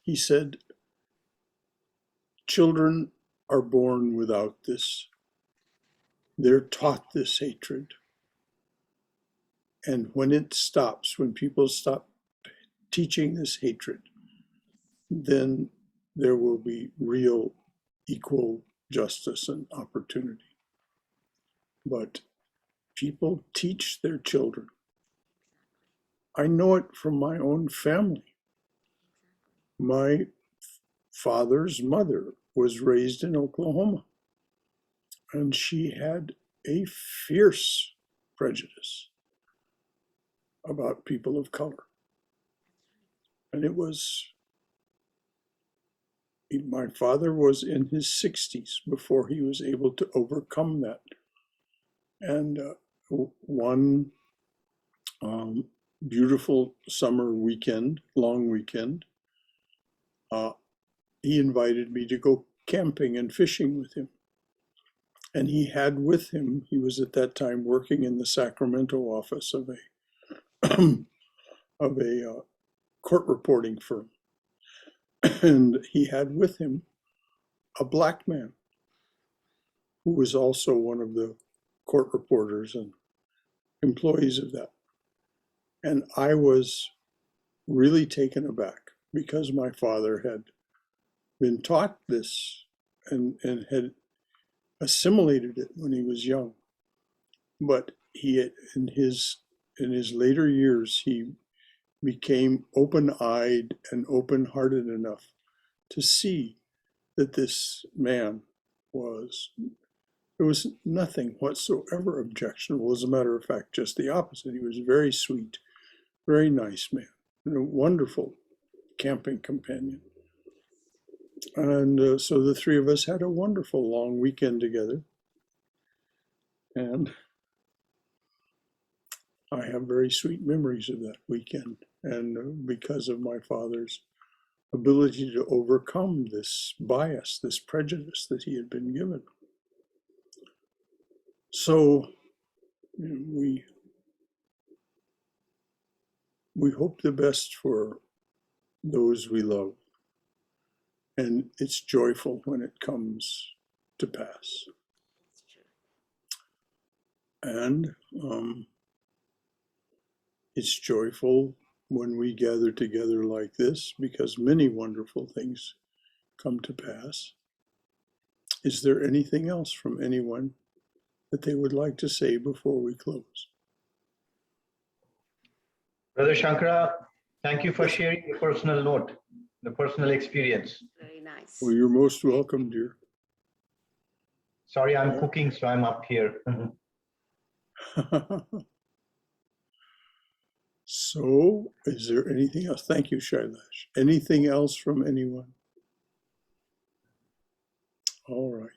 S1: He said, children are born without this. They're taught this hatred. And when it stops, when people stop teaching this hatred, then there will be real equal justice and opportunity. But people teach their children. I know it from my own family. My father's mother was raised in Oklahoma, and she had a fierce prejudice about people of color. And it was, my father was in his 60s before he was able to overcome that. And one beautiful summer weekend, long weekend, he invited me to go camping and fishing with him. And he had with him, he was at that time working in the Sacramento office of a court reporting firm. And he had with him a black man who was also one of the court reporters and employees of that. And I was really taken aback because my father had been taught this and had assimilated it when he was young. But he had, in his later years, he became open-eyed and open-hearted enough to see that this man there was nothing whatsoever objectionable. As a matter of fact, just the opposite. He was very sweet, very nice man, and a wonderful camping companion. And so the three of us had a wonderful long weekend together. And I have very sweet memories of that weekend. And because of my father's ability to overcome this bias, this prejudice that he had been given. So we hope the best for those we love. And it's joyful when it comes to pass. And it's joyful when we gather together like this because many wonderful things come to pass. Is there anything else from anyone that they would like to say before we close?
S5: Brother Shankara, thank you for sharing the personal note, the personal experience.
S2: Very nice.
S1: Well, you're most welcome, dear.
S5: Sorry, I'm cooking, so I'm up here.
S1: So, is there anything else? Thank you, Shailesh. Anything else from anyone? All right.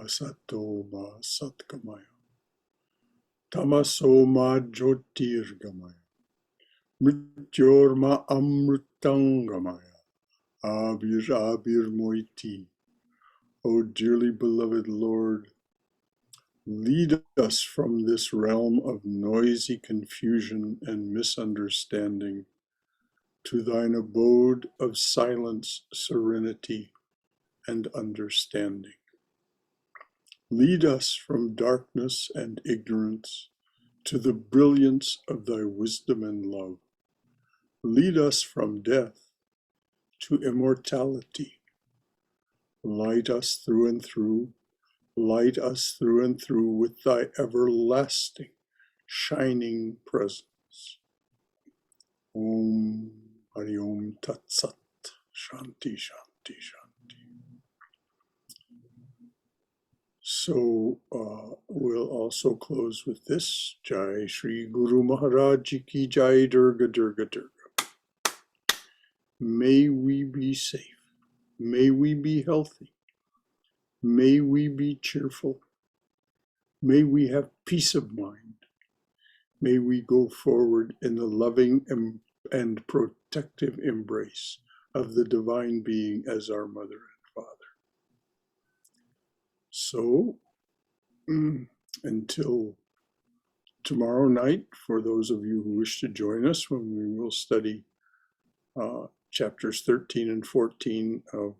S1: Asatoma Satkamaya. Tamasoma Jyotirgamaya. Mrityorma Amrutangamaya. Abir Moiti. O dearly beloved Lord, lead us from this realm of noisy confusion and misunderstanding to thine abode of silence, serenity, and understanding. Lead us from darkness and ignorance to the brilliance of thy wisdom and love. Lead us from death to immortality. Light us through and through. Light us through and through with thy everlasting, shining presence. Om Hari Om Tat Sat. Shanti, Shanti, Shanti. So we'll also close with this. Jai Shri Guru Maharaj Ki Jai Durga Durga Durga. May we be safe. May we be healthy. May we be cheerful. May we have peace of mind. May we go forward in the loving and protective embrace of the Divine Being as our Mother and Father. So, until tomorrow night, for those of you who wish to join us, when we will study chapters 13 and 14 of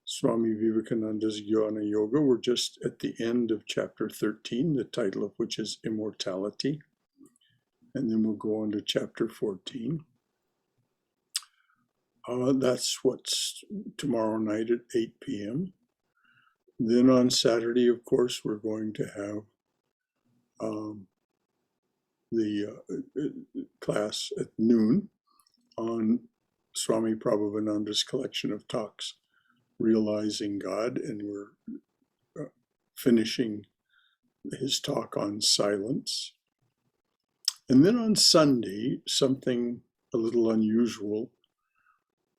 S1: Swami Vivekananda's Jnana Yoga. We're just at the end of chapter 13, the title of which is Immortality. And then we'll go on to chapter 14. That's what's tomorrow night at 8 p.m. Then on Saturday, of course, we're going to have the class at noon on Swami Prabhavananda's collection of talks, Realizing God, and we're finishing his talk on silence. And then on Sunday, something a little unusual.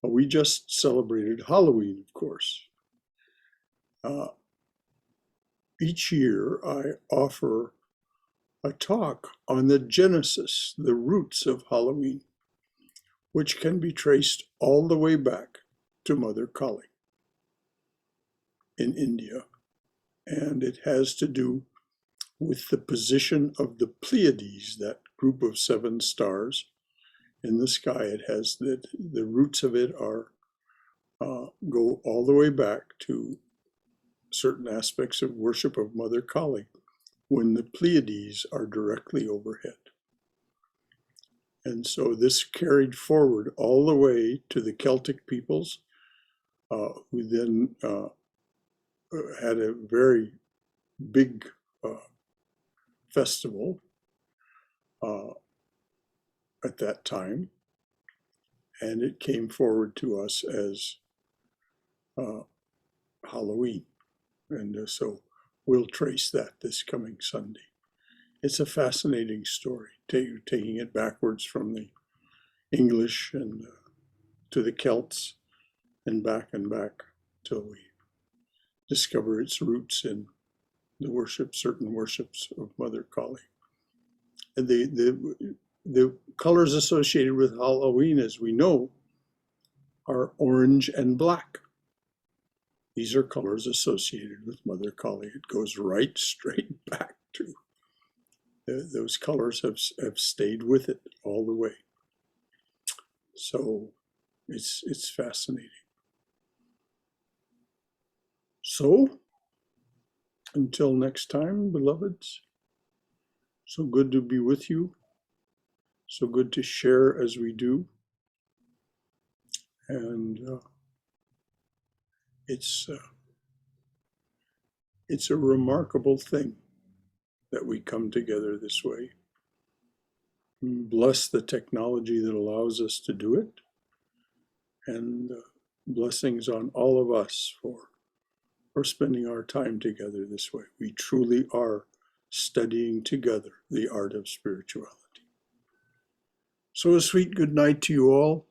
S1: We just celebrated Halloween, of course. Each year I offer a talk on the genesis, the roots of Halloween, which can be traced all the way back to Mother Kali in India. And it has to do with the position of the Pleiades, that group of 7 stars in the sky. It has that the roots of it are go all the way back to certain aspects of worship of Mother Kali when the Pleiades are directly overhead. And so this carried forward all the way to the Celtic peoples, who then had a very big festival at that time, and it came forward to us as Halloween. And so we'll trace that this coming Sunday. It's a fascinating story, taking it backwards from the English and to the Celts and back till we discover its roots in the certain worships of Mother Kali. And the colors associated with Halloween, as we know, are orange and black. These are colors associated with Mother Kali. It goes right straight back to those colors have stayed with it all the way. So it's fascinating. So until next time, beloveds, so good to be with you. So good to share as we do. And it's a remarkable thing that we come together this way. Bless the technology that allows us to do it, and blessings on all of us for spending our time together this way. We truly are studying together the art of spirituality. So a sweet good night to you all.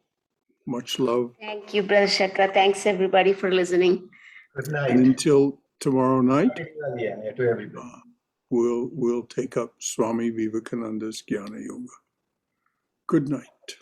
S1: Much love.
S2: Thank you, Brother Shankara. Thanks everybody for listening.
S5: Good night.
S1: And until tomorrow night,
S5: Yeah, to everybody.
S1: we'll take up Swami Vivekananda's Jnana Yoga. Good night.